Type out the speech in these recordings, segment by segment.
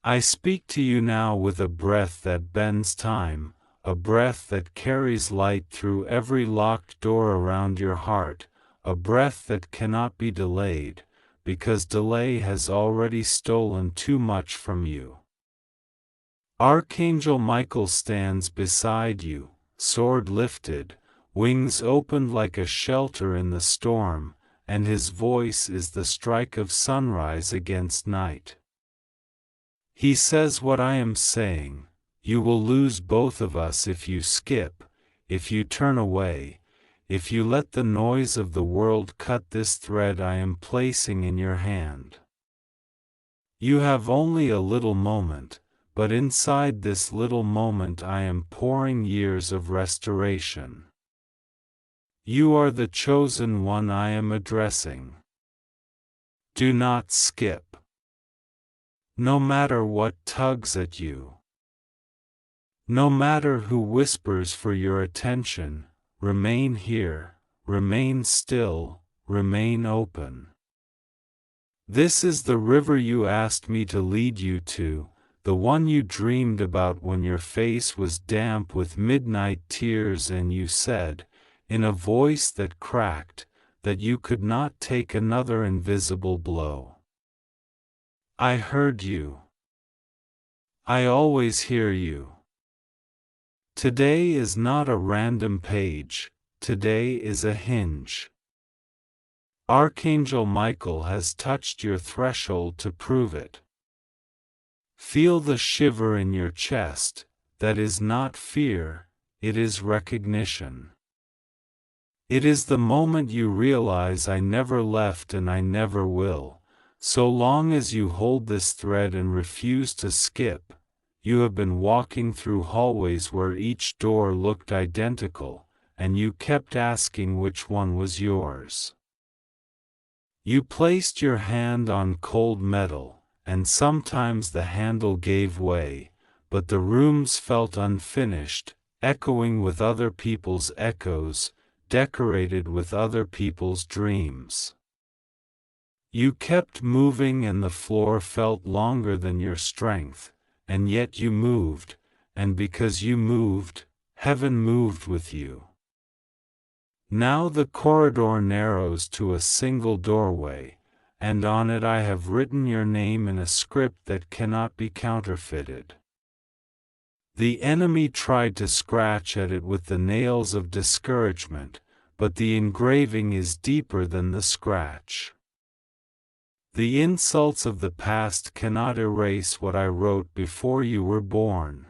I speak to you now with a breath that bends time, a breath that carries light through every locked door around your heart, a breath that cannot be delayed, because delay has already stolen too much from you. Archangel Michael stands beside you, sword lifted, wings opened like a shelter in the storm, and his voice is the strike of sunrise against night. He says what I am saying: you will lose both of us if you skip, if you turn away, if you let the noise of the world cut this thread I am placing in your hand. You have only a little moment, but inside this little moment I am pouring years of restoration. You are the chosen one I am addressing. Do not skip. No matter what tugs at you, no matter who whispers for your attention, remain here, remain still, remain open. This is the river you asked me to lead you to, the one you dreamed about when your face was damp with midnight tears and you said, in a voice that cracked, that you could not take another invisible blow. I heard you. I always hear you. Today is not a random page, today is a hinge. Archangel Michael has touched your threshold to prove it. Feel the shiver in your chest, that is not fear, it is recognition. It is the moment you realize I never left and I never will. So long as you hold this thread and refuse to skip, you have been walking through hallways where each door looked identical, and you kept asking which one was yours. You placed your hand on cold metal, and sometimes the handle gave way, but the rooms felt unfinished, echoing with other people's echoes, decorated with other people's dreams. You kept moving and the floor felt longer than your strength, and yet you moved, and because you moved, heaven moved with you. Now the corridor narrows to a single doorway, and on it I have written your name in a script that cannot be counterfeited. The enemy tried to scratch at it with the nails of discouragement, but the engraving is deeper than the scratch. The insults of the past cannot erase what I wrote before you were born.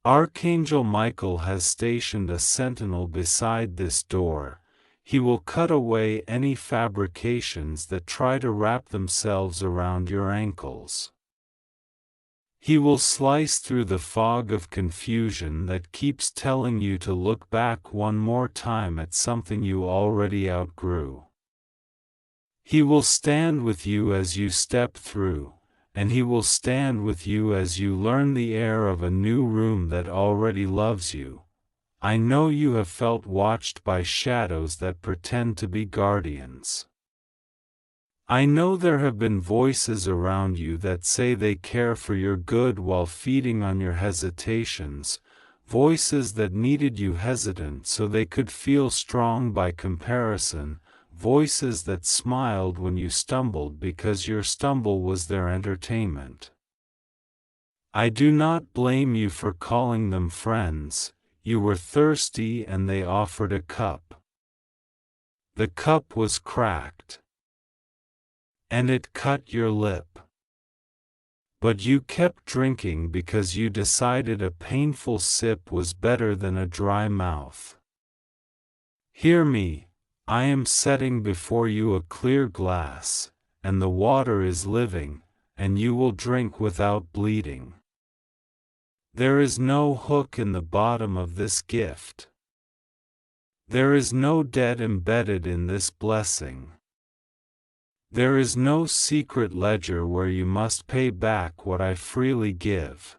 Archangel Michael has stationed a sentinel beside this door. He will cut away any fabrications that try to wrap themselves around your ankles. He will slice through the fog of confusion that keeps telling you to look back one more time at something you already outgrew. He will stand with you as you step through, and he will stand with you as you learn the air of a new room that already loves you. I know you have felt watched by shadows that pretend to be guardians. I know there have been voices around you that say they care for your good while feeding on your hesitations, voices that needed you hesitant so they could feel strong by comparison, voices that smiled when you stumbled because your stumble was their entertainment. I do not blame you for calling them friends. You were thirsty and they offered a cup. The cup was cracked, and it cut your lip. But you kept drinking because you decided a painful sip was better than a dry mouth. Hear me. I am setting before you a clear glass, and the water is living, and you will drink without bleeding. There is no hook in the bottom of this gift. There is no debt embedded in this blessing. There is no secret ledger where you must pay back what I freely give.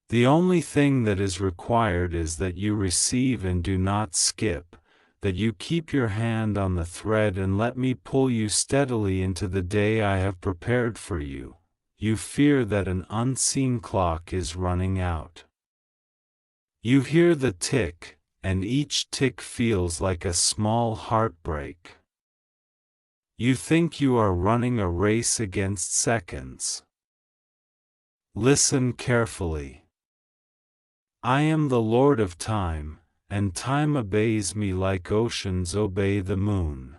The only thing that is required is that you receive and do not skip, that you keep your hand on the thread and let me pull you steadily into the day I have prepared for you. you fear that an unseen clock is running out. You hear the tick, and each tick feels like a small heartbreak. You think you are running a race against seconds. Listen carefully. I am the Lord of time, and time obeys me like oceans obey the moon.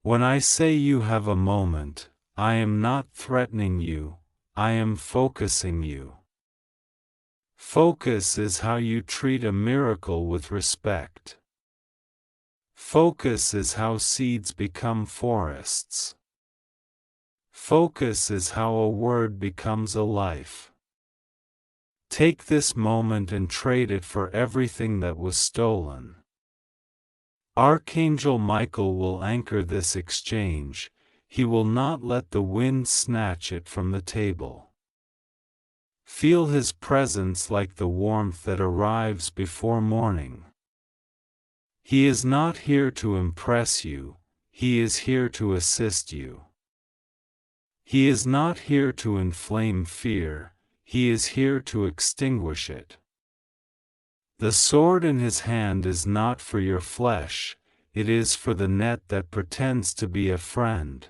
When I say you have a moment, I am not threatening you, I am focusing you. Focus is how you treat a miracle with respect. Focus is how seeds become forests. Focus is how a word becomes a life. Take this moment and trade it for everything that was stolen. Archangel Michael will anchor this exchange. He will not let the wind snatch it from the table. Feel his presence like the warmth that arrives before morning. He is not here to impress you, he is here to assist you. He is not here to inflame fear, he is here to extinguish it. The sword in his hand is not for your flesh, it is for the net that pretends to be a friend.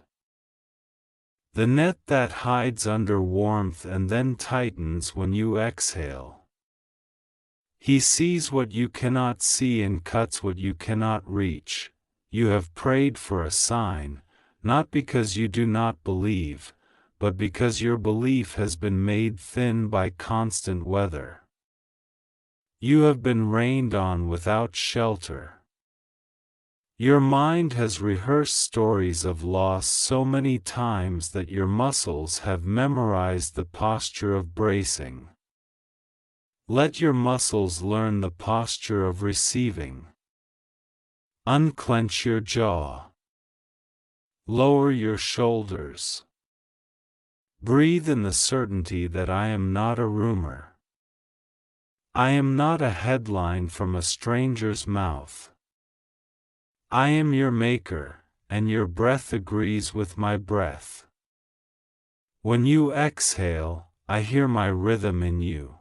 The net that hides under warmth and then tightens when you exhale. He sees what you cannot see and cuts what you cannot reach. You have prayed for a sign, not because you do not believe, but because your belief has been made thin by constant weather. You have been rained on without shelter. Your mind has rehearsed stories of loss so many times that your muscles have memorized the posture of bracing. Let your muscles learn the posture of receiving. Unclench your jaw. Lower your shoulders. Breathe in the certainty that I am not a rumor. I am not a headline from a stranger's mouth. I am your maker, and your breath agrees with my breath. When you exhale, I hear my rhythm in you.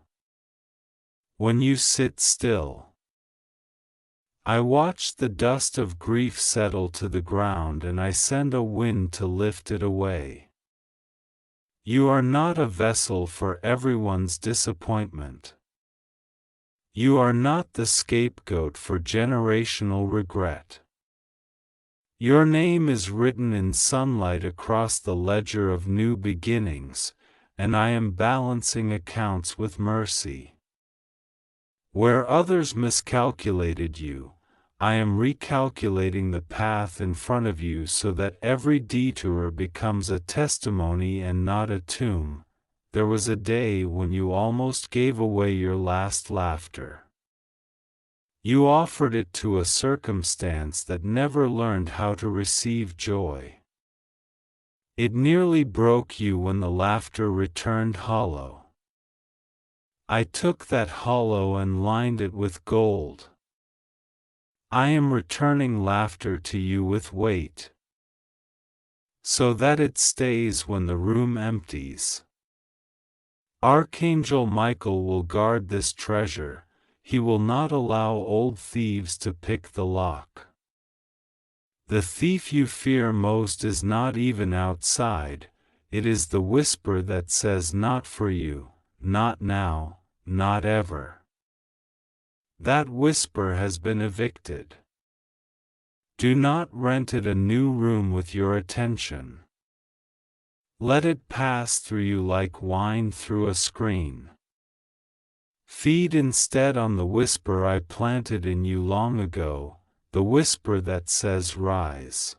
When you sit still, I watch the dust of grief settle to the ground and I send a wind to lift it away. You are not a vessel for everyone's disappointment. You are not the scapegoat for generational regret. Your name is written in sunlight across the ledger of new beginnings, and I am balancing accounts with mercy. Where others miscalculated you, I am recalculating the path in front of you so that every detour becomes a testimony and not a tomb. There was a day when you almost gave away your last laughter. You offered it to a circumstance that never learned how to receive joy. It nearly broke you when the laughter returned hollow. I took that hollow and lined it with gold. I am returning laughter to you with weight, so that it stays when the room empties. Archangel Michael will guard this treasure. He will not allow old thieves to pick the lock. The thief you fear most is not even outside, it is the whisper that says not for you, not now, not ever. That whisper has been evicted. Do not rent it a new room with your attention. Let it pass through you like wine through a screen. Feed instead on the whisper I planted in you long ago, the whisper that says rise.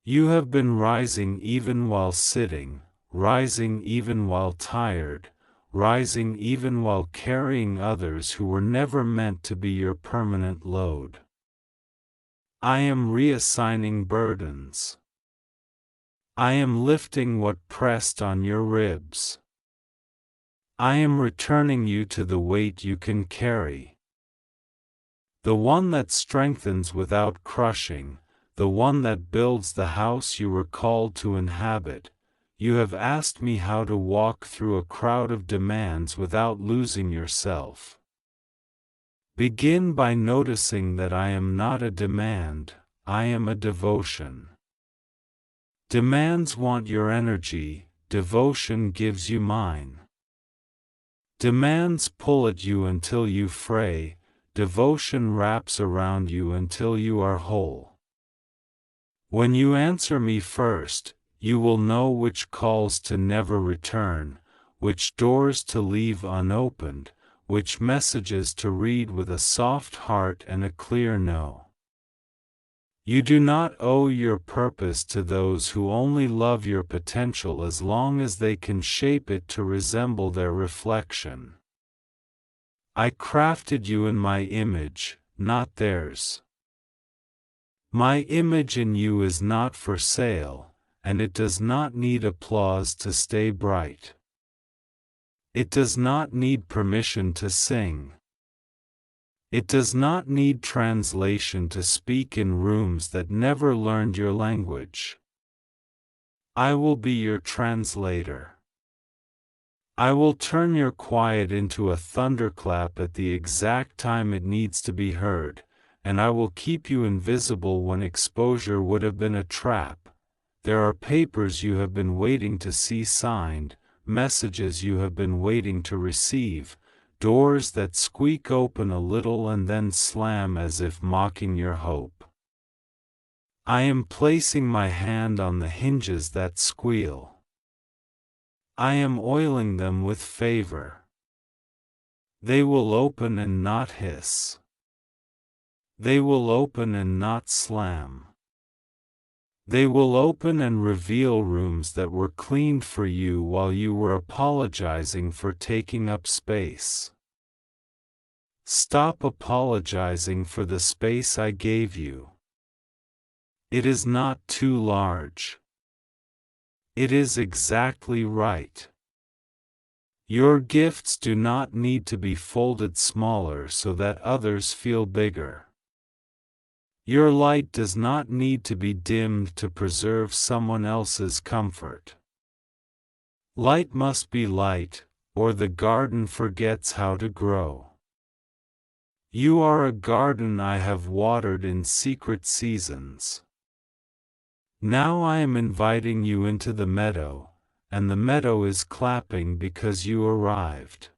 You have been rising even while sitting, rising even while tired, rising even while carrying others who were never meant to be your permanent load. I am reassigning burdens. I am lifting what pressed on your ribs. I am returning you to the weight you can carry. The one that strengthens without crushing, the one that builds the house you were called to inhabit. you have asked me how to walk through a crowd of demands without losing yourself. Begin by noticing that I am not a demand, I am a devotion. Demands want your energy, devotion gives you mine. Demands pull at you until you fray, devotion wraps around you until you are whole. When you answer me first, you will know which calls to never return, which doors to leave unopened, which messages to read with a soft heart and a clear no. You do not owe your purpose to those who only love your potential as long as they can shape it to resemble their reflection. I crafted you in my image, not theirs. My image in you is not for sale, and it does not need applause to stay bright. It does not need permission to sing. It does not need translation to speak in rooms that never learned your language. I will be your translator. I will turn your quiet into a thunderclap at the exact time it needs to be heard, and I will keep you invisible when exposure would have been a trap. There are papers you have been waiting to see signed, messages you have been waiting to receive, doors that squeak open a little and then slam as if mocking your hope. I am placing my hand on the hinges that squeal. I am oiling them with favor. They will open and not hiss. They will open and not slam. They will open and reveal rooms that were cleaned for you while you were apologizing for taking up space. Stop apologizing for the space I gave you. It is not too large. It is exactly right. Your gifts do not need to be folded smaller so that others feel bigger. Your light does not need to be dimmed to preserve someone else's comfort. Light must be light, or the garden forgets how to grow. You are a garden I have watered in secret seasons. Now I am inviting you into the meadow, and the meadow is clapping because you arrived.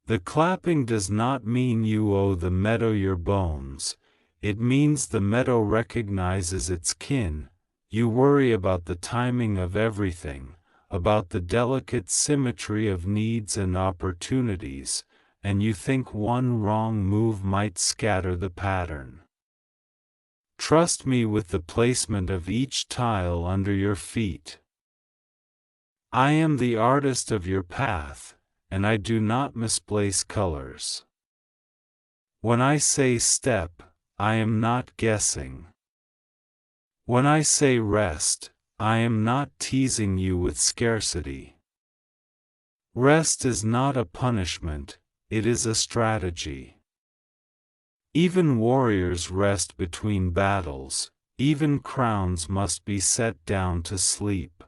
The clapping does not mean you owe the meadow your bones, it means the meadow recognizes its kin. You worry about the timing of everything, about the delicate symmetry of needs and opportunities, and you think one wrong move might scatter the pattern. Trust me with the placement of each tile under your feet. I am the artist of your path, and I do not misplace colors. When I say step, I am not guessing. When I say rest, I am not teasing you with scarcity. Rest is not a punishment, it is a strategy. Even warriors rest between battles, even crowns must be set down to sleep.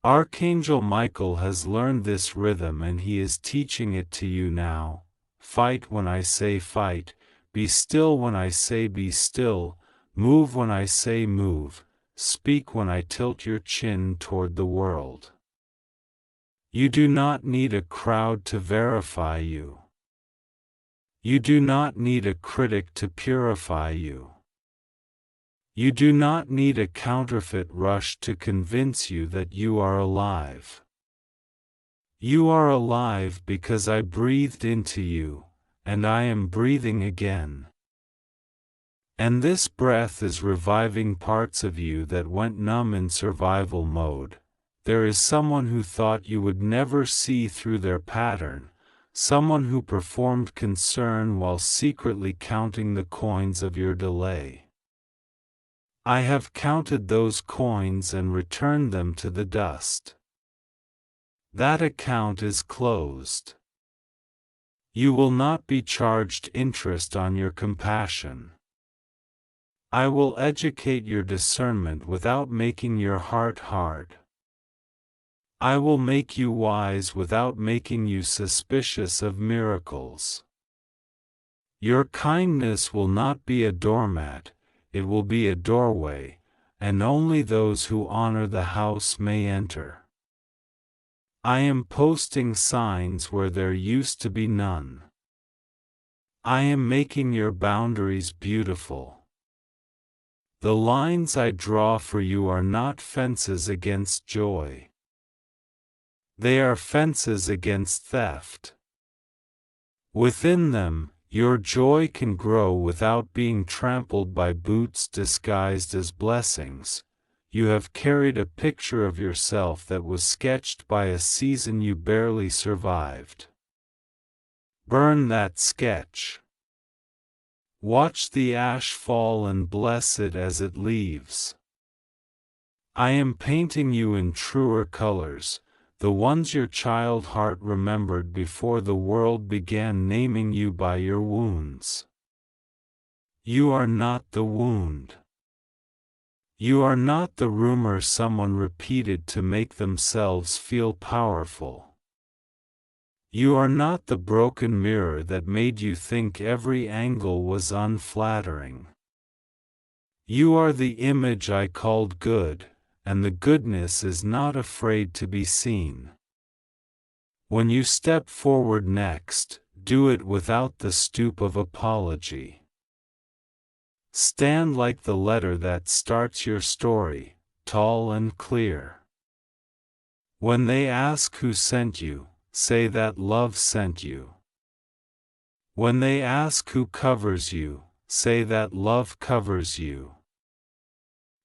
Archangel Michael has learned this rhythm and he is teaching it to you now. Fight when I say fight, be still when I say be still, move when I say move, speak when I tilt your chin toward the world. You do not need a crowd to verify you. You do not need a critic to purify you. You do not need a counterfeit rush to convince you that you are alive. You are alive because I breathed into you, and I am breathing again. And this breath is reviving parts of you that went numb in survival mode. There is someone who thought you would never see through their pattern, someone who performed concern while secretly counting the coins of your delay. I have counted those coins and returned them to the dust. That account is closed. You will not be charged interest on your compassion. I will educate your discernment without making your heart hard. I will make you wise without making you suspicious of miracles. Your kindness will not be a doormat, it will be a doorway, and only those who honor the house may enter. I am posting signs where there used to be none. I am making your boundaries beautiful. The lines I draw for you are not fences against joy. They are fences against theft. Within them, your joy can grow without being trampled by boots disguised as blessings. You have carried a picture of yourself that was sketched by a season you barely survived. Burn that sketch. Watch the ash fall and bless it as it leaves. I am painting you in truer colors, the ones your child heart remembered before the world began naming you by your wounds. You are not the wound. You are not the rumor someone repeated to make themselves feel powerful. You are not the broken mirror that made you think every angle was unflattering. You are the image I called good, and the goodness is not afraid to be seen. When you step forward next, do it without the stoop of apology. Stand like the letter that starts your story, tall and clear. When they ask who sent you, say that love sent you. When they ask who covers you, say that love covers you.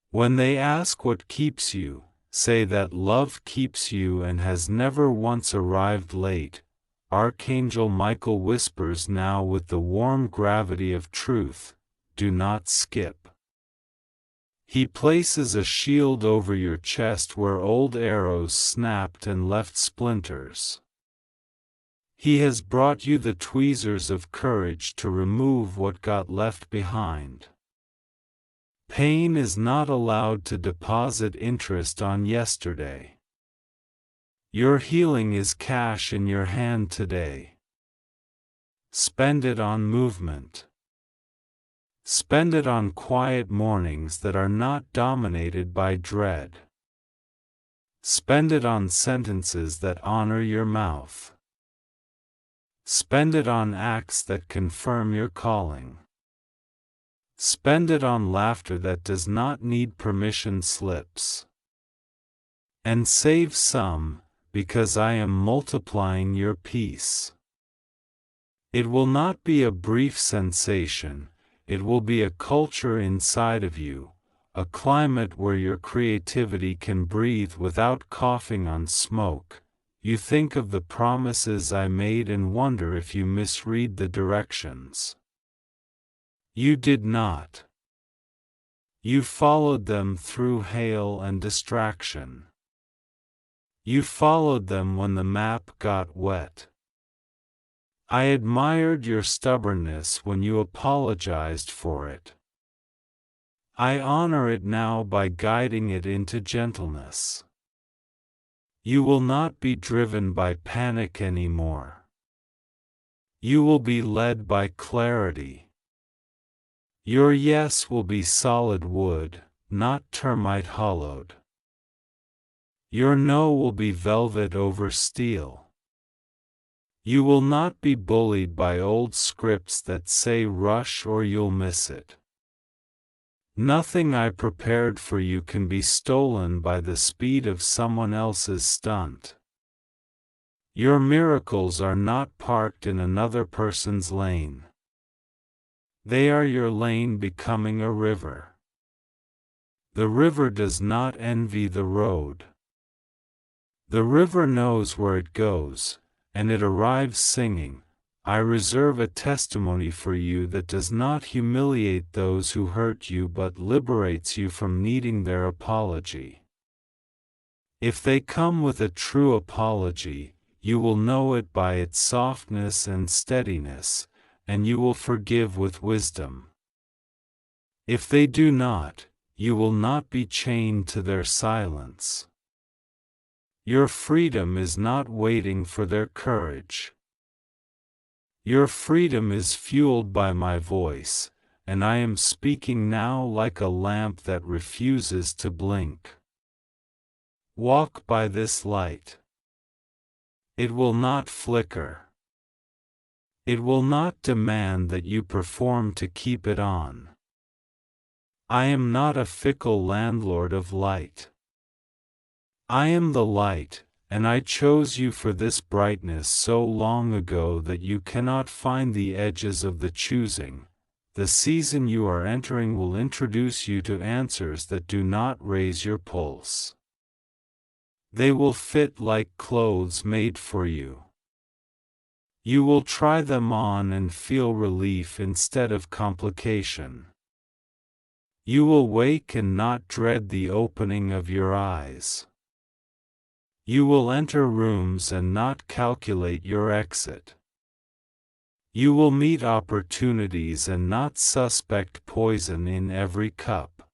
When they ask what keeps you, say that love keeps you and has never once arrived late. Archangel Michael whispers now with the warm gravity of truth, do not skip. He places a shield over your chest where old arrows snapped and left splinters. He has brought you the tweezers of courage to remove what got left behind. Pain is not allowed to deposit interest on yesterday. Your healing is cash in your hand today. Spend it on movement. Spend it on quiet mornings that are not dominated by dread. Spend it on sentences that honor your mouth. Spend it on acts that confirm your calling. Spend it on laughter that does not need permission slips. And save some, because I am multiplying your peace. It will not be a brief sensation, it will be a culture inside of you, a climate where your creativity can breathe without coughing on smoke. You think of the promises I made and wonder if you misread the directions. You did not. You followed them through hail and distraction. You followed them when the map got wet. I admired your stubbornness when you apologized for it. I honor it now by guiding it into gentleness. You will not be driven by panic anymore. You will be led by clarity. Your yes will be solid wood, not termite hollowed. Your no will be velvet over steel. You will not be bullied by old scripts that say rush or you'll miss it. Nothing I prepared for you can be stolen by the speed of someone else's stunt. Your miracles are not parked in another person's lane. They are your lane becoming a river. The river does not envy the road. The river knows where it goes, and it arrives singing, I reserve a testimony for you that does not humiliate those who hurt you but liberates you from needing their apology. If they come with a true apology, you will know it by its softness and steadiness, and you will forgive with wisdom. If they do not, you will not be chained to their silence. Your freedom is not waiting for their courage. Your freedom is fueled by my voice, and I am speaking now like a lamp that refuses to blink. Walk by this light. It will not flicker. It will not demand that you perform to keep it on. I am not a fickle landlord of light. I am the light, and I chose you for this brightness so long ago that you cannot find the edges of the choosing. The season you are entering will introduce you to answers that do not raise your pulse. They will fit like clothes made for you. You will try them on and feel relief instead of complication. You will wake and not dread the opening of your eyes. You will enter rooms and not calculate your exit. You will meet opportunities and not suspect poison in every cup.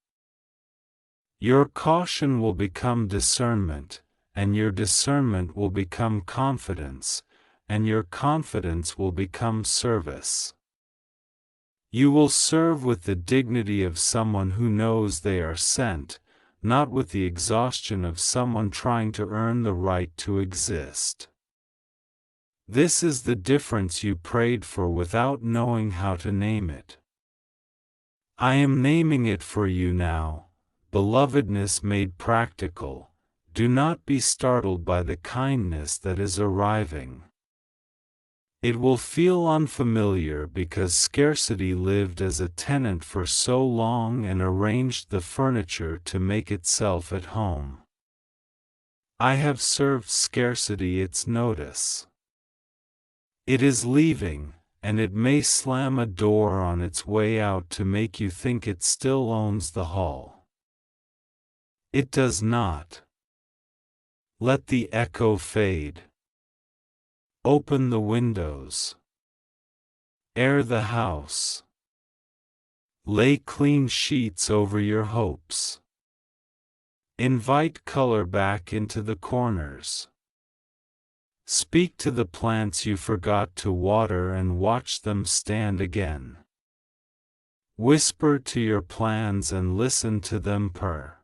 Your caution will become discernment, and your discernment will become confidence, and your confidence will become service. You will serve with the dignity of someone who knows they are sent, not with the exhaustion of someone trying to earn the right to exist. This is the difference you prayed for without knowing how to name it. I am naming it for you now, belovedness made practical. Do not be startled by the kindness that is arriving. It will feel unfamiliar because scarcity lived as a tenant for so long and arranged the furniture to make itself at home. I have served scarcity its notice. It is leaving, and it may slam a door on its way out to make you think it still owns the hall. It does not. Let the echo fade. Open the windows. Air the house. Lay clean sheets over your hopes. Invite color back into the corners. Speak to the plants you forgot to water and watch them stand again. Whisper to your plans and listen to them purr.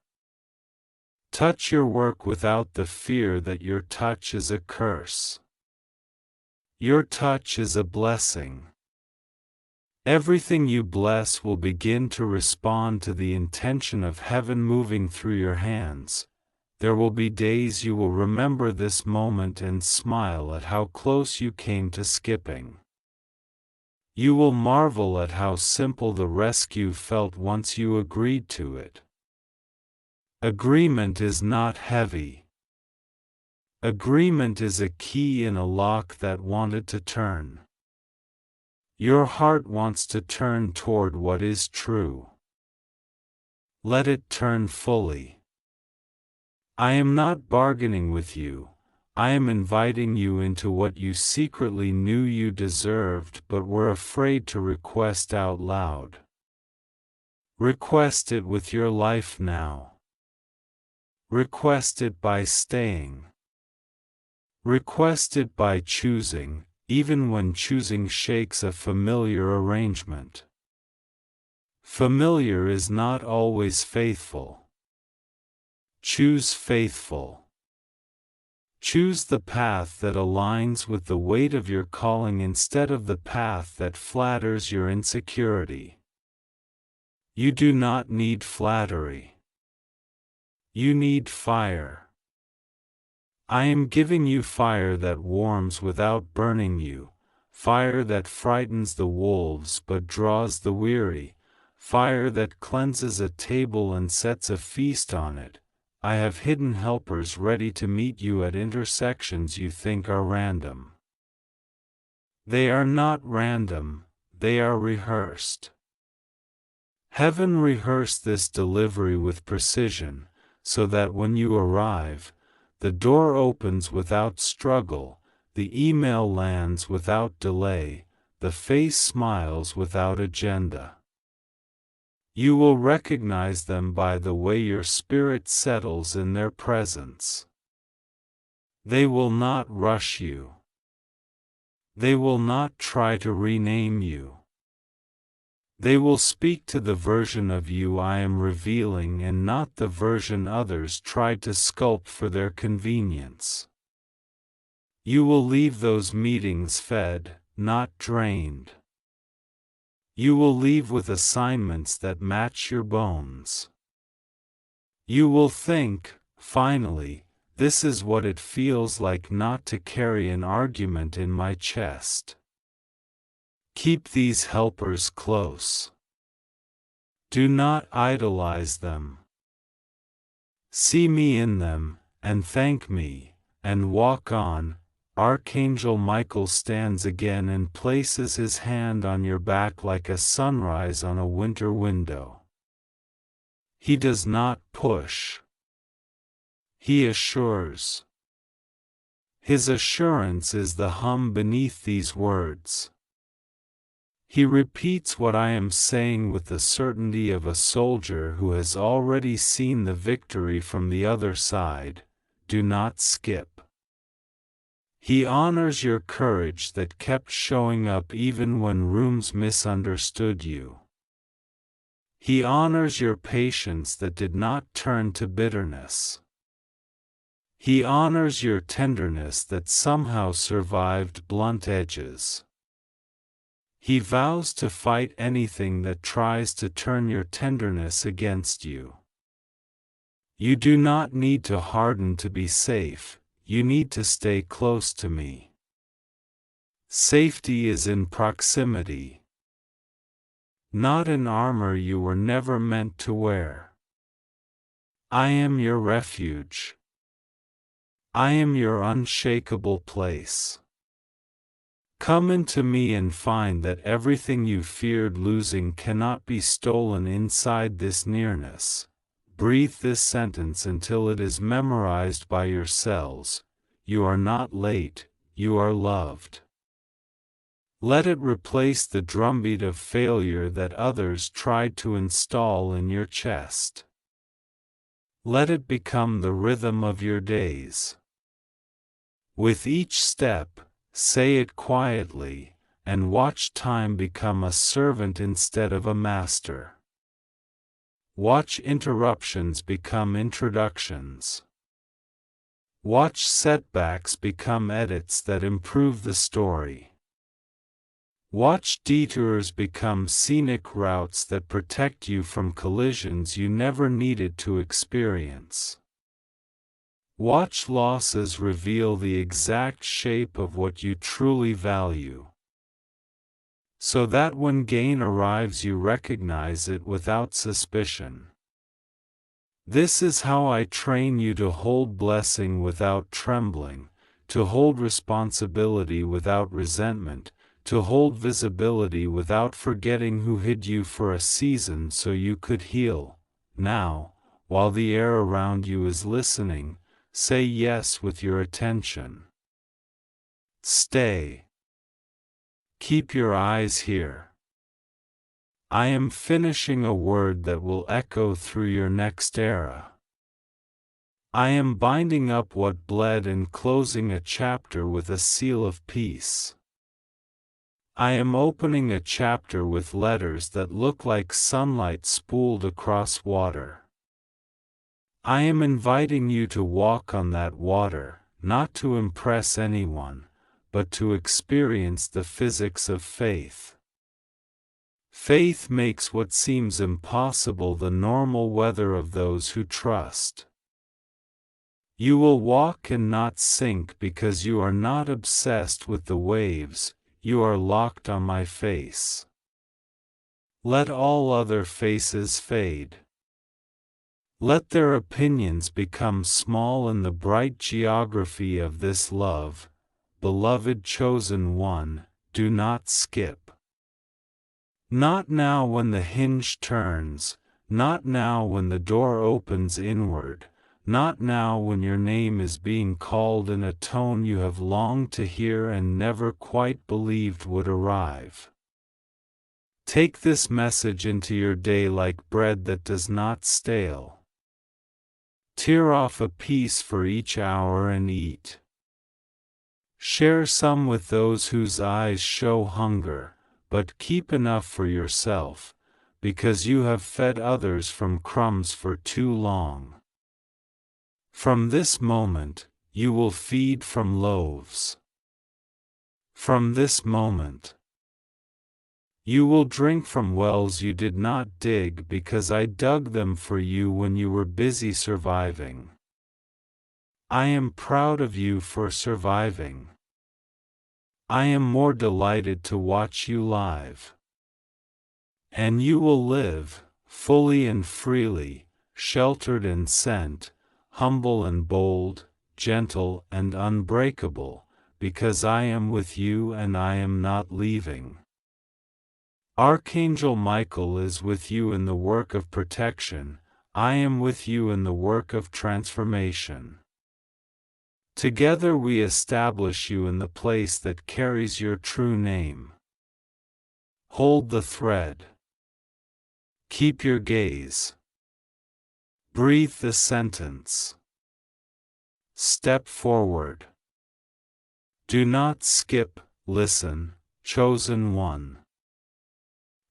Touch your work without the fear that your touch is a curse. Your touch is a blessing. Everything you bless will begin to respond to the intention of heaven moving through your hands. There will be days you will remember this moment and smile at how close you came to skipping. You will marvel at how simple the rescue felt once you agreed to it. Agreement is not heavy. Agreement is a key in a lock that wanted to turn. Your heart wants to turn toward what is true. Let it turn fully. I am not bargaining with you, I am inviting you into what you secretly knew you deserved but were afraid to request out loud. Request it with your life now. Request it by staying. Request it by choosing, even when choosing shakes a familiar arrangement. Familiar is not always faithful. Choose faithful. Choose the path that aligns with the weight of your calling instead of the path that flatters your insecurity. You do not need flattery. You need fire. I am giving you fire that warms without burning you, fire that frightens the wolves but draws the weary, fire that cleanses a table and sets a feast on it. I have hidden helpers ready to meet you at intersections you think are random. They are not random, they are rehearsed. Heaven rehearsed this delivery with precision, so that when you arrive, the door opens without struggle, the email lands without delay, the face smiles without agenda. You will recognize them by the way your spirit settles in their presence. They will not rush you. They will not try to rename you. They will speak to the version of you I am revealing and not the version others tried to sculpt for their convenience. You will leave those meetings fed, not drained. You will leave with assignments that match your bones. You will think, finally, this is what it feels like not to carry an argument in my chest. Keep these helpers close. Do not idolize them. See me in them, and thank me, and walk on. Archangel Michael stands again and places his hand on your back like a sunrise on a winter window. He does not push. He assures. His assurance is the hum beneath these words. He repeats what I am saying with the certainty of a soldier who has already seen the victory from the other side. Do not skip. He honors your courage that kept showing up even when rooms misunderstood you. He honors your patience that did not turn to bitterness. He honors your tenderness that somehow survived blunt edges. He vows to fight anything that tries to turn your tenderness against you. You do not need to harden to be safe, you need to stay close to me. Safety is in proximity, not in armor you were never meant to wear. I am your refuge. I am your unshakable place. Come into me and find that everything you feared losing cannot be stolen inside this nearness. Breathe this sentence until it is memorized by your cells. You are not late, you are loved. Let it replace the drumbeat of failure that others tried to install in your chest. Let it become the rhythm of your days. With each step, say it quietly, and watch time become a servant instead of a master. Watch interruptions become introductions. Watch setbacks become edits that improve the story. Watch detours become scenic routes that protect you from collisions you never needed to experience. Watch losses reveal the exact shape of what you truly value, so that when gain arrives you recognize it without suspicion. This is how I train you to hold blessing without trembling, to hold responsibility without resentment, to hold visibility without forgetting who hid you for a season so you could heal. Now, while the air around you is listening, say yes with your attention. Stay. Keep your eyes here. I am finishing a word that will echo through your next era. I am binding up what bled and closing a chapter with a seal of peace. I am opening a chapter with letters that look like sunlight spooled across water. I am inviting you to walk on that water, not to impress anyone, but to experience the physics of faith. Faith makes what seems impossible the normal weather of those who trust. You will walk and not sink because you are not obsessed with the waves, you are locked on my face. Let all other faces fade. Let their opinions become small in the bright geography of this love. Beloved chosen one, do not skip. Not now when the hinge turns, not now when the door opens inward, not now when your name is being called in a tone you have longed to hear and never quite believed would arrive. Take this message into your day like bread that does not stale. Tear off a piece for each hour and eat. Share some with those whose eyes show hunger, but keep enough for yourself, because you have fed others from crumbs for too long. From this moment, you will feed from loaves. From this moment, you will drink from wells you did not dig because I dug them for you when you were busy surviving. I am proud of you for surviving. I am more delighted to watch you live. And you will live, fully and freely, sheltered and sent, humble and bold, gentle and unbreakable, because I am with you and I am not leaving. Archangel Michael is with you in the work of protection, I am with you in the work of transformation. Together we establish you in the place that carries your true name. Hold the thread. Keep your gaze. Breathe the sentence. Step forward. Do not skip, listen, chosen one.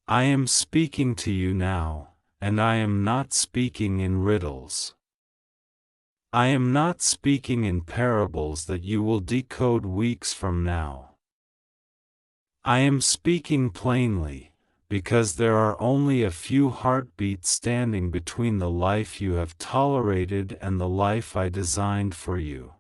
I am speaking to you now, and I am not speaking in riddles. I am not speaking in parables that you will decode weeks from now. I am speaking plainly, because there are only a few heartbeats standing between the life you have tolerated and the life I designed for you.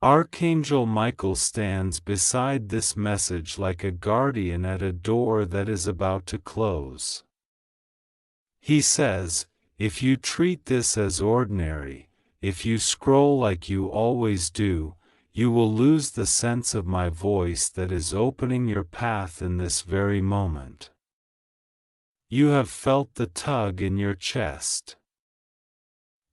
Archangel Michael stands beside this message like a guardian at a door that is about to close. He says, if you treat this as ordinary, if you scroll like you always do, you will lose the sense of my voice that is opening your path in this very moment. You have felt the tug in your chest.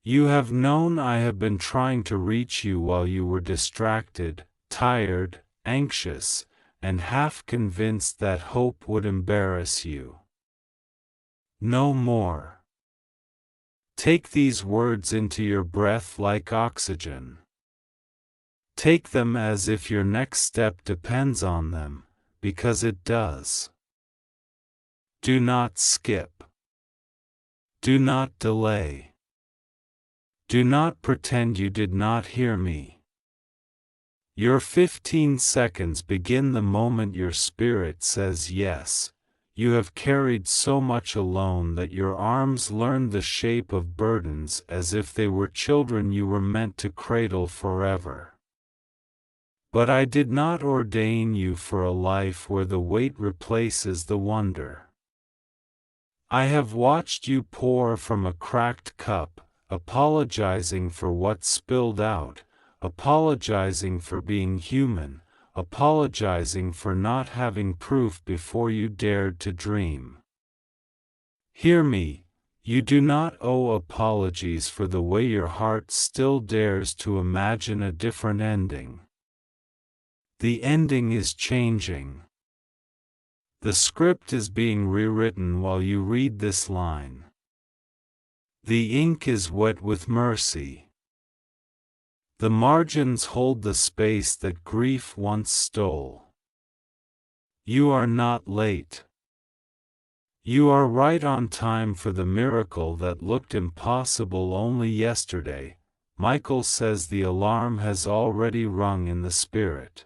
You have known I have been trying to reach you while you were distracted, tired, anxious, and half convinced that hope would embarrass you. No more. Take these words into your breath like oxygen. Take them as if your next step depends on them, because it does. Do not skip. Do not delay. Do not pretend you did not hear me. Your 15 seconds begin the moment your spirit says yes. You have carried so much alone that your arms learned the shape of burdens as if they were children you were meant to cradle forever. But I did not ordain you for a life where the weight replaces the wonder. I have watched you pour from a cracked cup, apologizing for what spilled out, apologizing for being human, apologizing for not having proof before you dared to dream. Hear me, you do not owe apologies for the way your heart still dares to imagine a different ending. The ending is changing. The script is being rewritten while you read this line. The ink is wet with mercy. The margins hold the space that grief once stole. You are not late. You are right on time for the miracle that looked impossible only yesterday. Michael says the alarm has already rung in the spirit.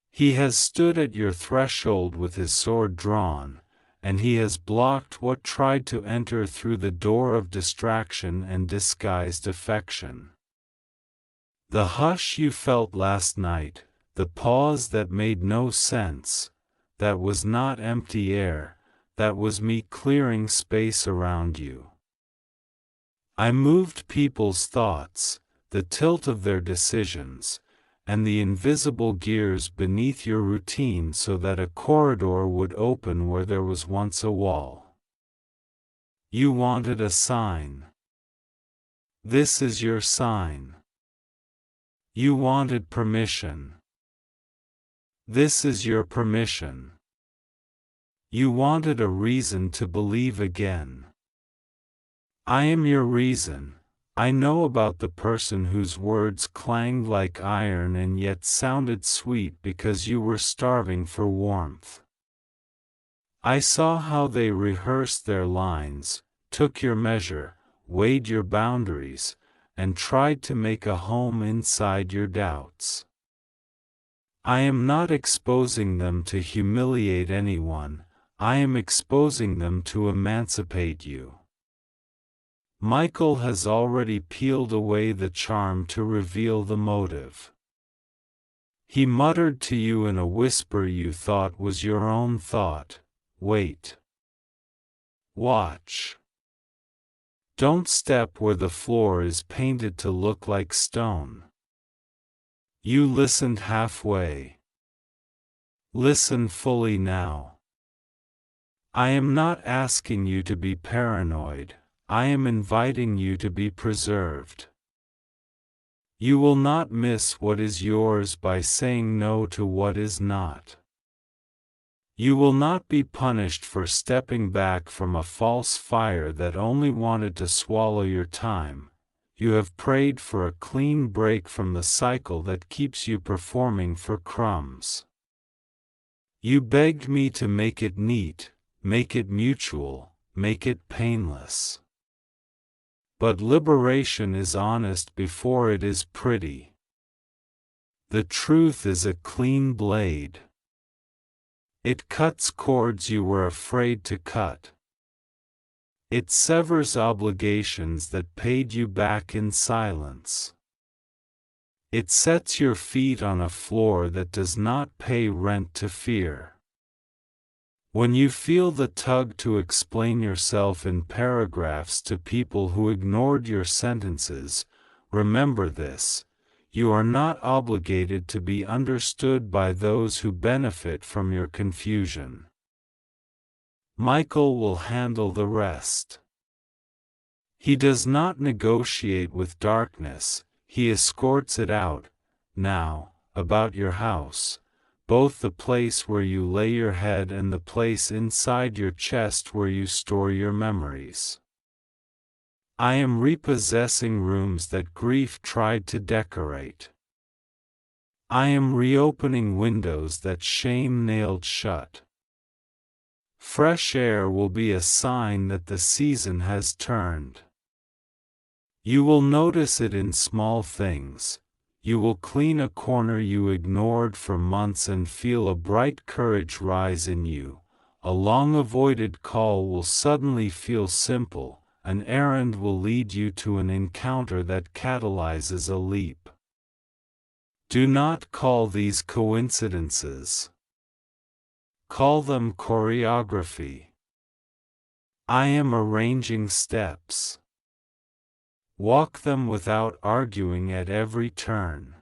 He has stood at your threshold with his sword drawn, and he has blocked what tried to enter through the door of distraction and disguised affection. The hush you felt last night, the pause that made no sense, that was not empty air, that was me clearing space around you. I moved people's thoughts, the tilt of their decisions, and the invisible gears beneath your routine so that a corridor would open where there was once a wall. You wanted a sign. This is your sign. You wanted permission. This is your permission. You wanted a reason to believe again. I am your reason. I know about the person whose words clanged like iron and yet sounded sweet because you were starving for warmth. I saw how they rehearsed their lines, took your measure, weighed your boundaries, and tried to make a home inside your doubts. I am not exposing them to humiliate anyone, I am exposing them to emancipate you. Michael has already peeled away the charm to reveal the motive. He muttered to you in a whisper you thought was your own thought, wait. Watch. Don't step where the floor is painted to look like stone. You listened halfway. Listen fully now. I am not asking you to be paranoid, I am inviting you to be preserved. You will not miss what is yours by saying no to what is not. You will not be punished for stepping back from a false fire that only wanted to swallow your time. You have prayed for a clean break from the cycle that keeps you performing for crumbs. You begged me to make it neat, make it mutual, make it painless. But liberation is honest before it is pretty. The truth is a clean blade. It cuts cords you were afraid to cut. It severs obligations that paid you back in silence. It sets your feet on a floor that does not pay rent to fear. When you feel the tug to explain yourself in paragraphs to people who ignored your sentences, remember this: you are not obligated to be understood by those who benefit from your confusion. Michael will handle the rest. He does not negotiate with darkness, he escorts it out. Now, about your house, both the place where you lay your head and the place inside your chest where you store your memories. I am repossessing rooms that grief tried to decorate. I am reopening windows that shame nailed shut. Fresh air will be a sign that the season has turned. You will notice it in small things. You will clean a corner you ignored for months and feel a bright courage rise in you. A long-avoided call will suddenly feel simple. An errand will lead you to an encounter that catalyzes a leap. Do not call these coincidences. Call them choreography. I am arranging steps. Walk them without arguing at every turn.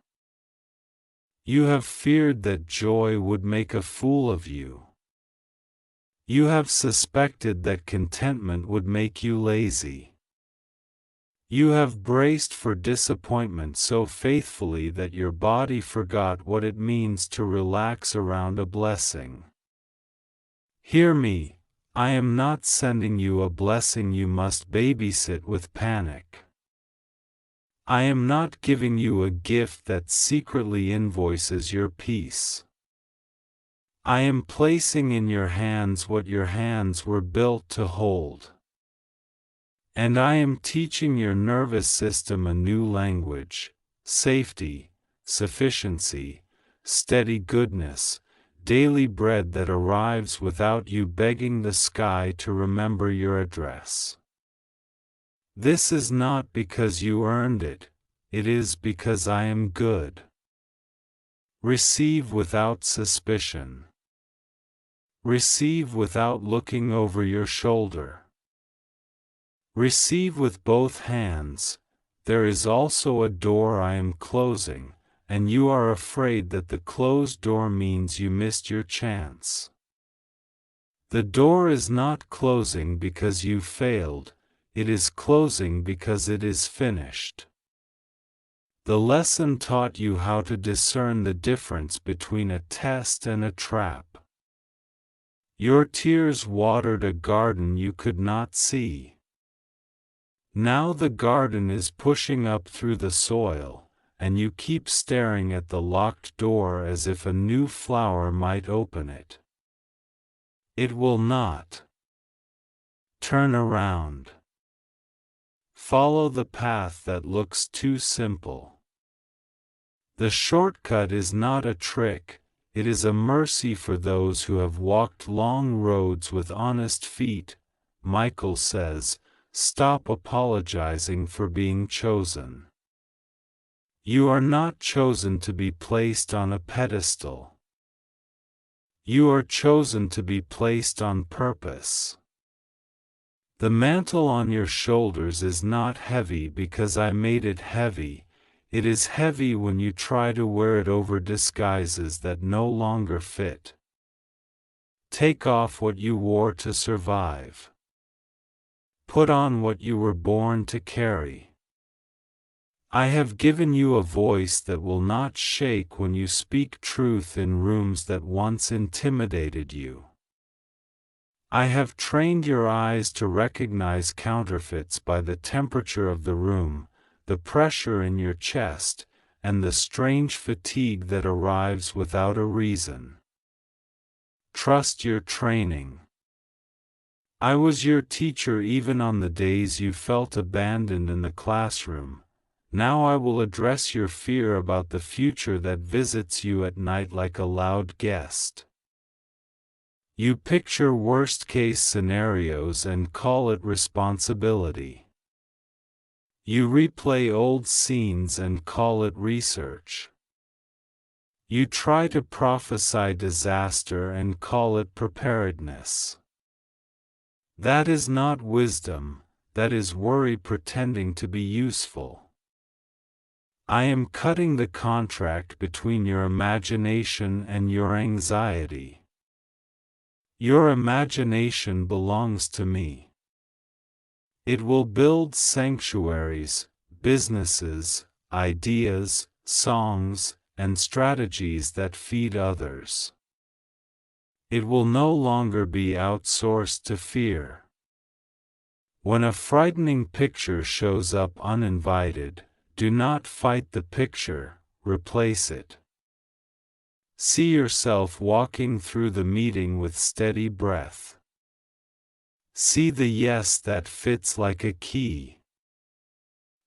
You have feared that joy would make a fool of you. You have suspected that contentment would make you lazy. You have braced for disappointment so faithfully that your body forgot what it means to relax around a blessing. Hear me, I am not sending you a blessing you must babysit with panic. I am not giving you a gift that secretly invoices your peace. I am placing in your hands what your hands were built to hold. And I am teaching your nervous system a new language: safety, sufficiency, steady goodness, daily bread that arrives without you begging the sky to remember your address. This is not because you earned it, it is because I am good. Receive without suspicion. Receive without looking over your shoulder. Receive with both hands. There is also a door I am closing, and you are afraid that the closed door means you missed your chance. The door is not closing because you failed, it is closing because it is finished. The lesson taught you how to discern the difference between a test and a trap. Your tears watered a garden you could not see. Now the garden is pushing up through the soil, and you keep staring at the locked door as if a new flower might open it. It will not. Turn around. Follow the path that looks too simple. The shortcut is not a trick, it is a mercy for those who have walked long roads with honest feet. Michael says, stop apologizing for being chosen. You are not chosen to be placed on a pedestal. You are chosen to be placed on purpose. The mantle on your shoulders is not heavy because I made it heavy. It is heavy when you try to wear it over disguises that no longer fit. Take off what you wore to survive. Put on what you were born to carry. I have given you a voice that will not shake when you speak truth in rooms that once intimidated you. I have trained your eyes to recognize counterfeits by the temperature of the room, the pressure in your chest, and the strange fatigue that arrives without a reason. Trust your training. I was your teacher even on the days you felt abandoned in the classroom. Now I will address your fear about the future that visits you at night like a loud guest. You picture worst-case scenarios and call it responsibility. You replay old scenes and call it research. You try to prophesy disaster and call it preparedness. That is not wisdom, that is worry pretending to be useful. I am cutting the contract between your imagination and your anxiety. Your imagination belongs to me. It will build sanctuaries, businesses, ideas, songs, and strategies that feed others. It will no longer be outsourced to fear. When a frightening picture shows up uninvited, do not fight the picture, replace it. See yourself walking through the meeting with steady breath. See the yes that fits like a key.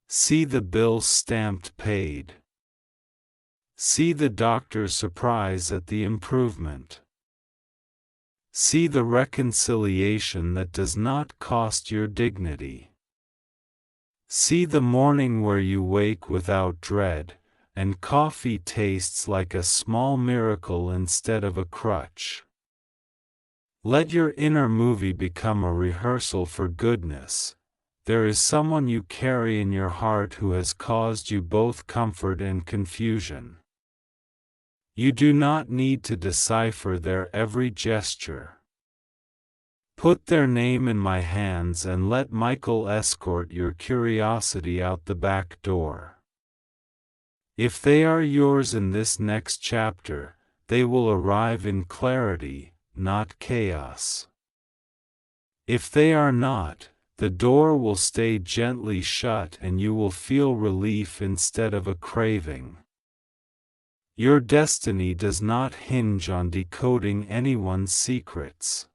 See the bill stamped paid. See the doctor's surprise at the improvement. See the reconciliation that does not cost your dignity. See the morning where you wake without dread, and coffee tastes like a small miracle instead of a crutch. Let your inner movie become a rehearsal for goodness. There is someone you carry in your heart who has caused you both comfort and confusion. You do not need to decipher their every gesture. Put their name in my hands and let Michael escort your curiosity out the back door. If they are yours in this next chapter, they will arrive in clarity, not chaos. If they are not, the door will stay gently shut and you will feel relief instead of a craving. Your destiny does not hinge on decoding anyone's secrets.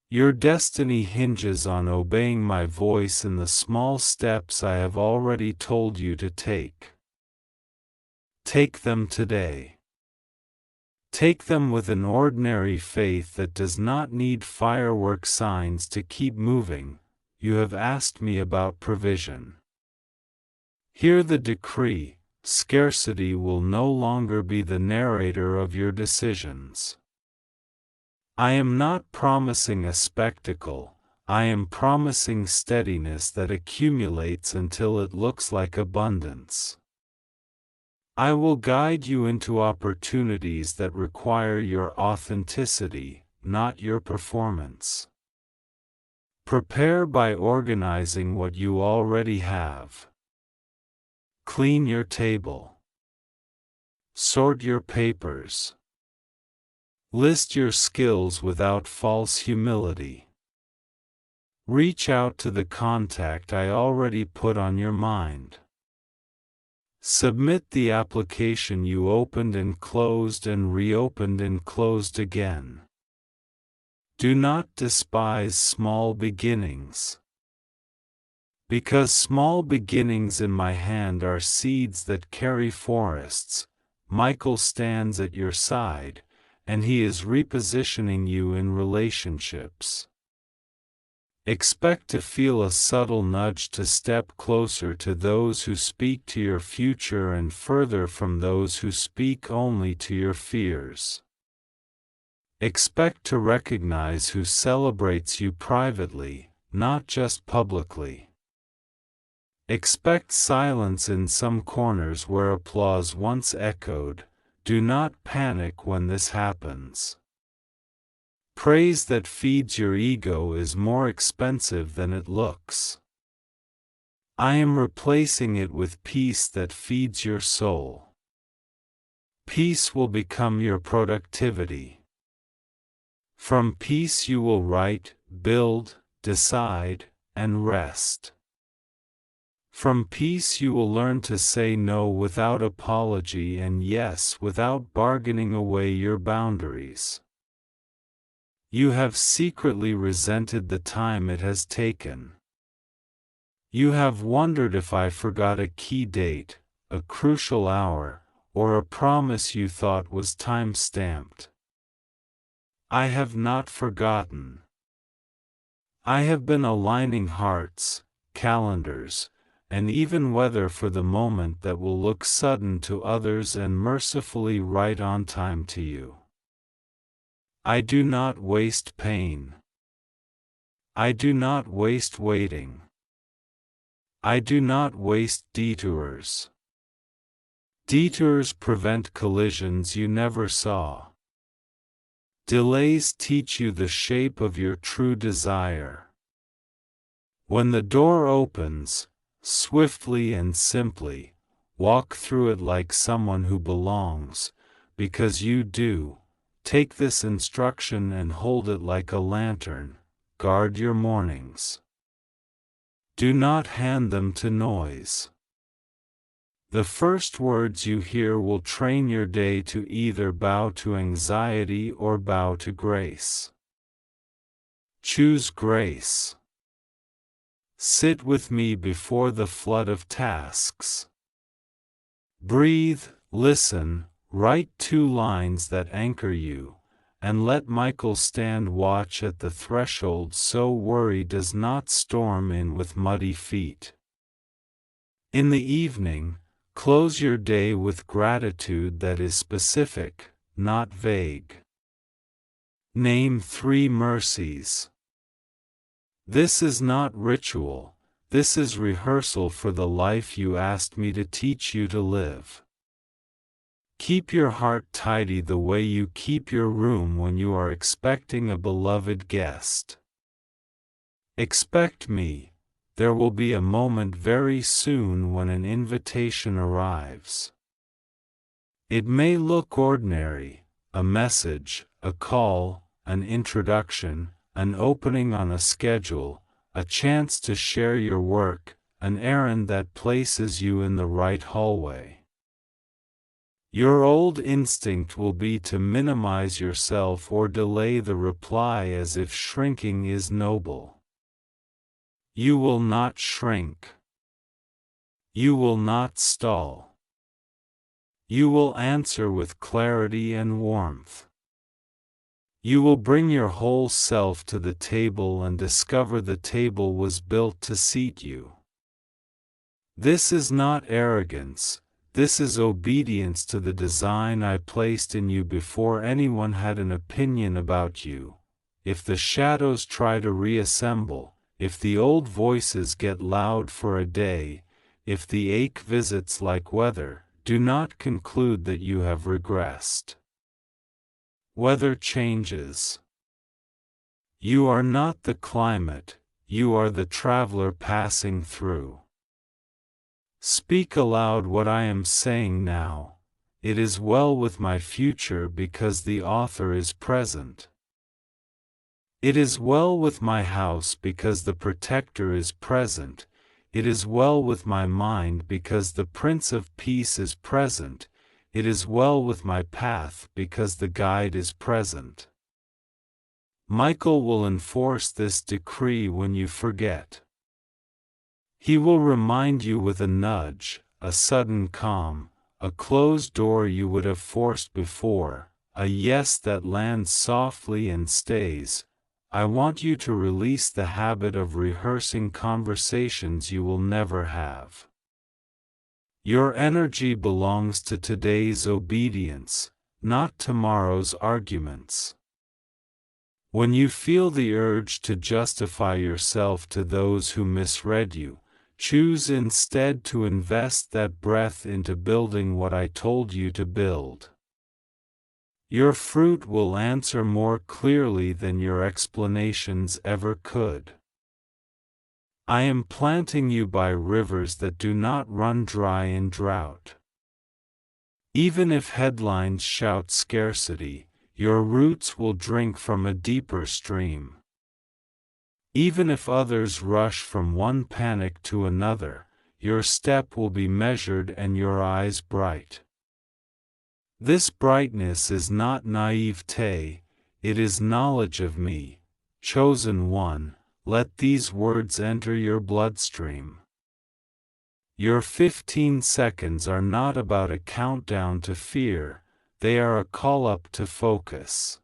Your destiny hinges on obeying my voice in the small steps I have already told you to take. Take them today. Take them with an ordinary faith that does not need firework signs to keep moving. You have asked me about provision. Hear the decree: scarcity will no longer be the narrator of your decisions. I am not promising a spectacle, I am promising steadiness that accumulates until it looks like abundance. I will guide you into opportunities that require your authenticity, not your performance. Prepare by organizing what you already have. Clean your table. Sort your papers. List your skills without false humility. Reach out to the contact I already put on your mind. Submit the application you opened and closed and reopened and closed again. Do not despise small beginnings. Because small beginnings in my hand are seeds that carry forests, Michael stands at your side, and he is repositioning you in relationships. Expect to feel a subtle nudge to step closer to those who speak to your future and further from those who speak only to your fears. Expect to recognize who celebrates you privately, not just publicly. Expect silence in some corners where applause once echoed. Do not panic when this happens. Praise that feeds your ego is more expensive than it looks. I am replacing it with peace that feeds your soul. Peace will become your productivity. From peace you will write, build, decide, and rest. From peace you will learn to say no without apology and yes without bargaining away your boundaries. You have secretly resented the time it has taken. You have wondered if I forgot a key date, a crucial hour, or a promise you thought was time-stamped. I have not forgotten. I have been aligning hearts, calendars, and even weather for the moment that will look sudden to others and mercifully right on time to you. I do not waste pain. I do not waste waiting. I do not waste detours. Detours prevent collisions you never saw. Delays teach you the shape of your true desire. When the door opens, swiftly and simply, walk through it like someone who belongs, because you do. Take this instruction and hold it like a lantern. Guard your mornings. Do not hand them to noise. The first words you hear will train your day to either bow to anxiety or bow to grace. Choose grace. Sit with me before the flood of tasks. Breathe, listen, write 2 lines that anchor you, and let Michael stand watch at the threshold so worry does not storm in with muddy feet. In the evening, close your day with gratitude that is specific, not vague. Name 3 mercies. This is not ritual, this is rehearsal for the life you asked me to teach you to live. Keep your heart tidy the way you keep your room when you are expecting a beloved guest. Expect me, there will be a moment very soon when an invitation arrives. It may look ordinary, a message, a call, an introduction, an opening on a schedule, a chance to share your work, an errand that places you in the right hallway. Your old instinct will be to minimize yourself or delay the reply as if shrinking is noble. You will not shrink. You will not stall. You will answer with clarity and warmth. You will bring your whole self to the table and discover the table was built to seat you. This is not arrogance. This is obedience to the design I placed in you before anyone had an opinion about you. If the shadows try to reassemble, if the old voices get loud for a day, if the ache visits like weather, do not conclude that you have regressed. Weather changes. You are not the climate, you are the traveler passing through. Speak aloud what I am saying now. It is well with my future because the author is present. It is well with my house because the protector is present. It is well with my mind because the Prince of Peace is present. It is well with my path because the guide is present. Michael will enforce this decree when you forget. He will remind you with a nudge, a sudden calm, a closed door you would have forced before, a yes that lands softly and stays. I want you to release the habit of rehearsing conversations you will never have. Your energy belongs to today's obedience, not tomorrow's arguments. When you feel the urge to justify yourself to those who misread you, choose instead to invest that breath into building what I told you to build. Your fruit will answer more clearly than your explanations ever could. I am planting you by rivers that do not run dry in drought. Even if headlines shout scarcity, your roots will drink from a deeper stream. Even if others rush from one panic to another, your step will be measured and your eyes bright. This brightness is not naivete, it is knowledge of me, chosen one. Let these words enter your bloodstream. Your 15 seconds are not about a countdown to fear, they are a call up to focus.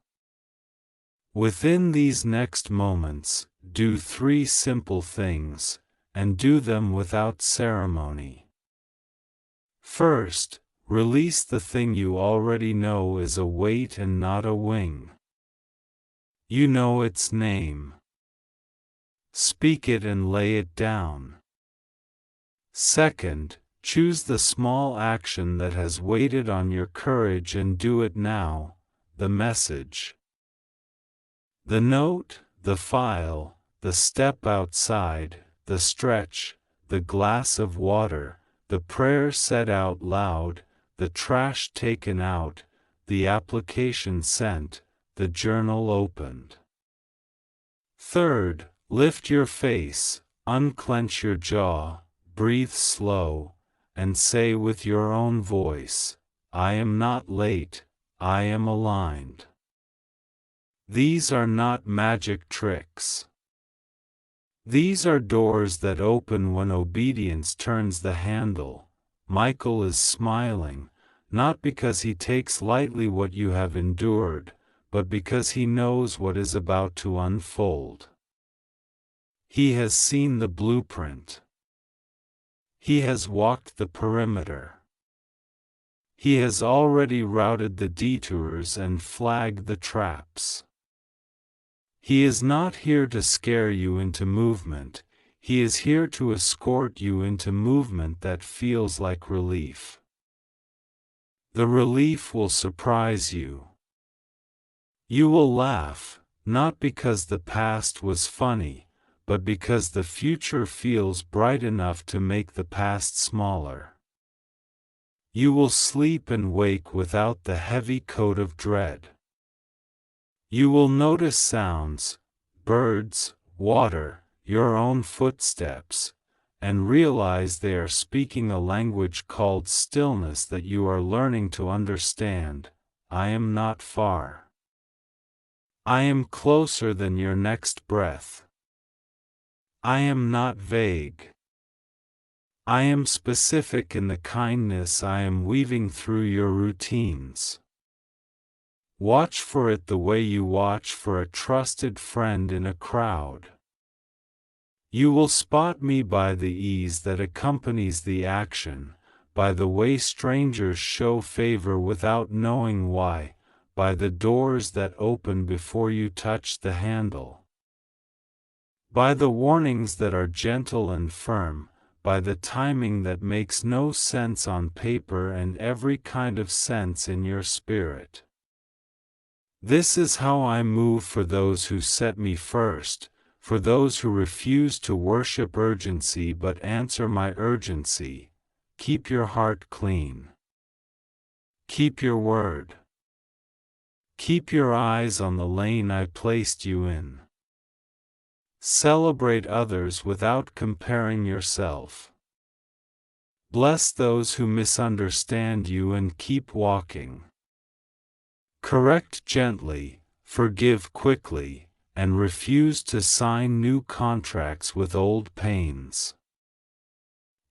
Within these next moments, do 3 simple things, and do them without ceremony. First, release the thing you already know is a weight and not a wing. You know its name. Speak it and lay it down. Second, choose the small action that has waited on your courage and do it now, the message. The note, the file, the step outside, the stretch, the glass of water, the prayer said out loud, the trash taken out, the application sent, the journal opened. Third, lift your face, unclench your jaw, breathe slow, and say with your own voice, I am not late, I am aligned. These are not magic tricks. These are doors that open when obedience turns the handle. Michael is smiling, not because he takes lightly what you have endured, but because he knows what is about to unfold. He has seen the blueprint. He has walked the perimeter. He has already routed the detours and flagged the traps. He is not here to scare you into movement, he is here to escort you into movement that feels like relief. The relief will surprise you. You will laugh, not because the past was funny, but because the future feels bright enough to make the past smaller. You will sleep and wake without the heavy coat of dread. You will notice sounds, birds, water, your own footsteps, and realize they are speaking a language called stillness that you are learning to understand. I am not far. I am closer than your next breath. I am not vague. I am specific in the kindness I am weaving through your routines. Watch for it the way you watch for a trusted friend in a crowd. You will spot me by the ease that accompanies the action, by the way strangers show favor without knowing why, by the doors that open before you touch the handle. By the warnings that are gentle and firm, by the timing that makes no sense on paper and every kind of sense in your spirit. This is how I move for those who set me first, for those who refuse to worship urgency but answer my urgency. Keep your heart clean. Keep your word. Keep your eyes on the lane I placed you in. Celebrate others without comparing yourself. Bless those who misunderstand you and keep walking. Correct gently, forgive quickly, and refuse to sign new contracts with old pains.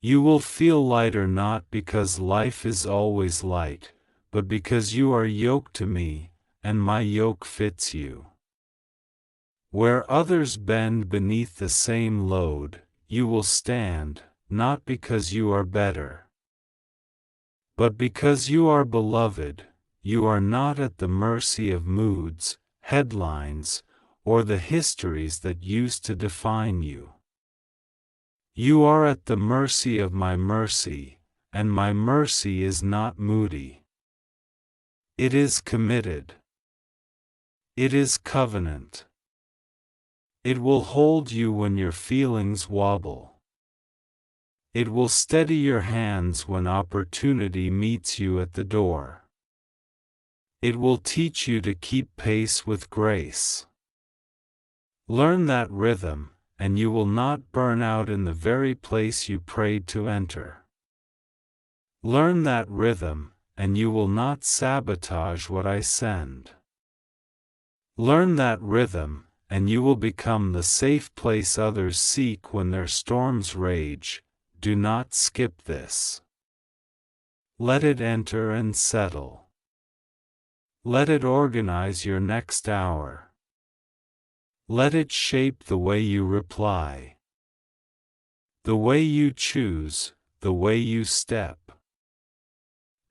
You will feel lighter not because life is always light, but because you are yoked to me, and my yoke fits you. Where others bend beneath the same load, you will stand, not because you are better, but because you are beloved. You are not at the mercy of moods, headlines, or the histories that used to define you. You are at the mercy of my mercy, and my mercy is not moody. It is committed. It is covenant. It will hold you when your feelings wobble. It will steady your hands when opportunity meets you at the door. It will teach you to keep pace with grace. Learn that rhythm, and you will not burn out in the very place you prayed to enter. Learn that rhythm, and you will not sabotage what I send. Learn that rhythm, and you will become the safe place others seek when their storms rage. Do not skip this. Let it enter and settle. Let it organize your next hour. Let it shape the way you reply, the way you choose, the way you step.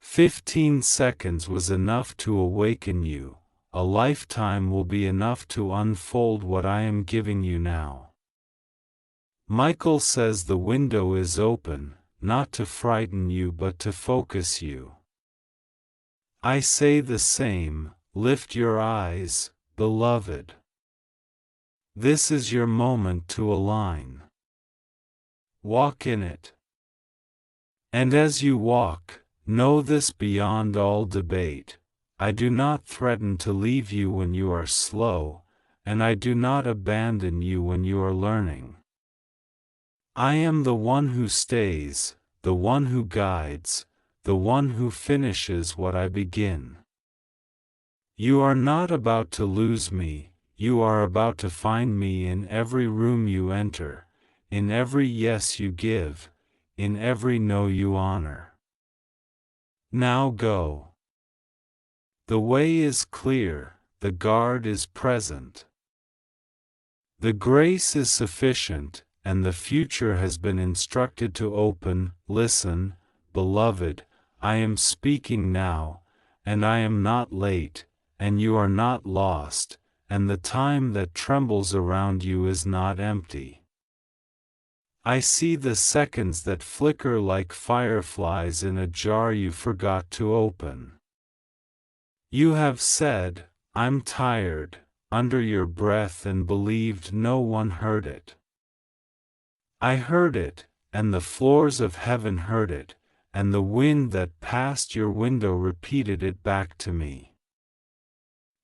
15 seconds was enough to awaken you. A lifetime will be enough to unfold what I am giving you now. Michael says the window is open, not to frighten you but to focus you. I say the same, lift your eyes, beloved. This is your moment to align. Walk in it. And as you walk, know this beyond all debate. I do not threaten to leave you when you are slow, and I do not abandon you when you are learning. I am the one who stays, the one who guides, the one who finishes what I begin. You are not about to lose me, you are about to find me in every room you enter, in every yes you give, in every no you honor. Now go. The way is clear, the guard is present. The grace is sufficient, and the future has been instructed to open. Listen, beloved, I am speaking now, and I am not late, and you are not lost, and the time that trembles around you is not empty. I see the seconds that flicker like fireflies in a jar you forgot to open. You have said, "I'm tired," under your breath and believed no one heard it. I heard it, and the floors of heaven heard it, and the wind that passed your window repeated it back to me.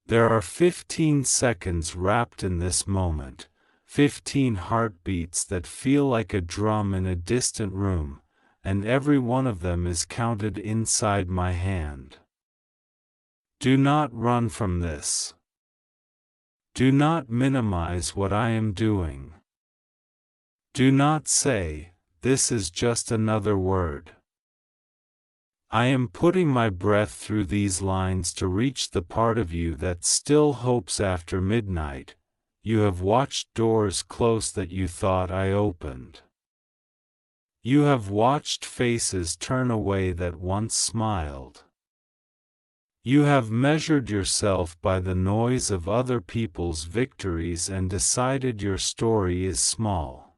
There are 15 seconds wrapped in this moment, 15 heartbeats that feel like a drum in a distant room, and every one of them is counted inside my hand. Do not run from this. Do not minimize what I am doing. Do not say, "This is just another word." I am putting my breath through these lines to reach the part of you that still hopes after midnight. You have watched doors close that you thought I opened. You have watched faces turn away that once smiled. You have measured yourself by the noise of other people's victories and decided your story is small.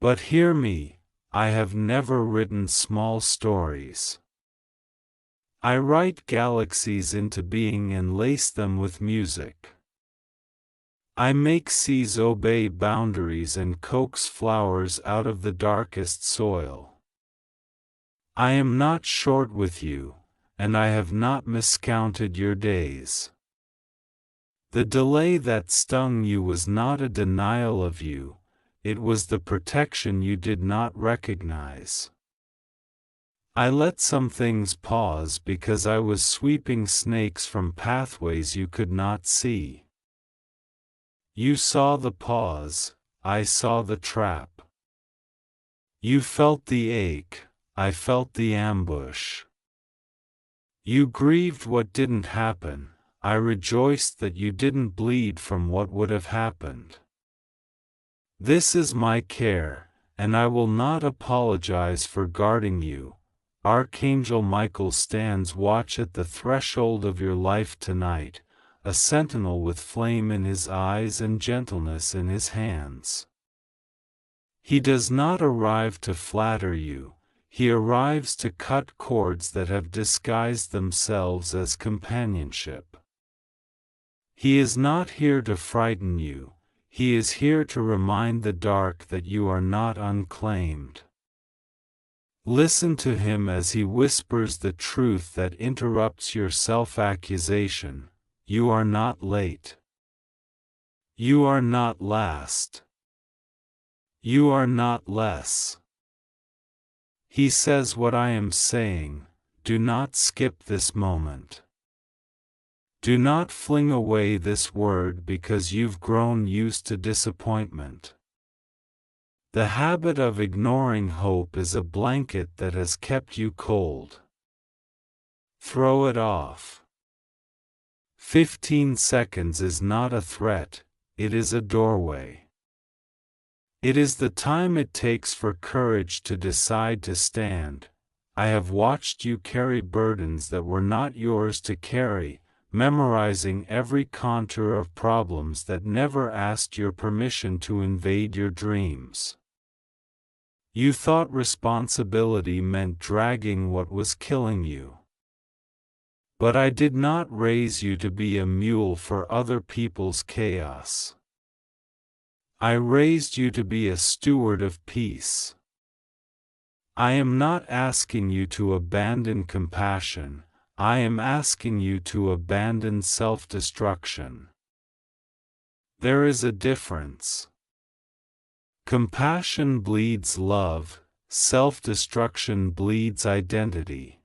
But hear me, I have never written small stories. I write galaxies into being and lace them with music. I make seas obey boundaries and coax flowers out of the darkest soil. I am not short with you, and I have not miscounted your days. The delay that stung you was not a denial of you, it was the protection you did not recognize. I let some things pause because I was sweeping snakes from pathways you could not see. You saw the pause, I saw the trap. You felt the ache, I felt the ambush. You grieved what didn't happen, I rejoiced that you didn't bleed from what would have happened. This is my care, and I will not apologize for guarding you. Archangel Michael stands watch at the threshold of your life tonight, a sentinel with flame in his eyes and gentleness in his hands. He does not arrive to flatter you, he arrives to cut cords that have disguised themselves as companionship. He is not here to frighten you, he is here to remind the dark that you are not unclaimed. Listen to him as he whispers the truth that interrupts your self-accusation. You are not late. You are not last. You are not less. He says what I am saying, do not skip this moment. Do not fling away this word because you've grown used to disappointment. The habit of ignoring hope is a blanket that has kept you cold. Throw it off. 15 seconds is not a threat, it is a doorway. It is the time it takes for courage to decide to stand. I have watched you carry burdens that were not yours to carry, memorizing every contour of problems that never asked your permission to invade your dreams. You thought responsibility meant dragging what was killing you. But I did not raise you to be a mule for other people's chaos. I raised you to be a steward of peace. I am not asking you to abandon compassion, I am asking you to abandon self-destruction. There is a difference. Compassion bleeds love, self-destruction bleeds identity.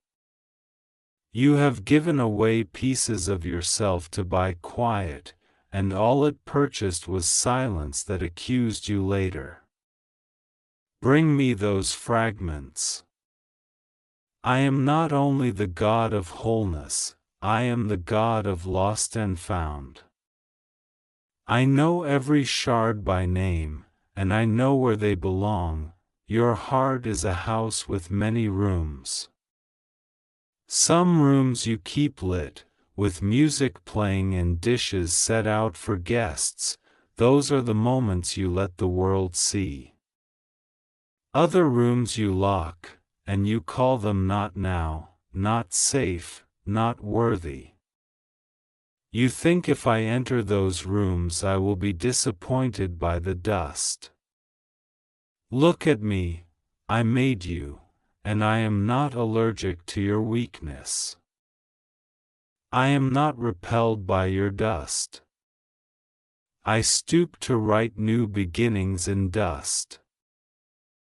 You have given away pieces of yourself to buy quiet, and all it purchased was silence that accused you later. Bring me those fragments. I am not only the God of wholeness, I am the God of lost and found. I know every shard by name, and I know where they belong. Your heart is a house with many rooms. Some rooms you keep lit, with music playing and dishes set out for guests, those are the moments you let the world see. Other rooms you lock, and you call them not now, not safe, not worthy. You think if I enter those rooms I will be disappointed by the dust. Look at me, I made you, and I am not allergic to your weakness. I am not repelled by your dust. I stoop to write new beginnings in dust.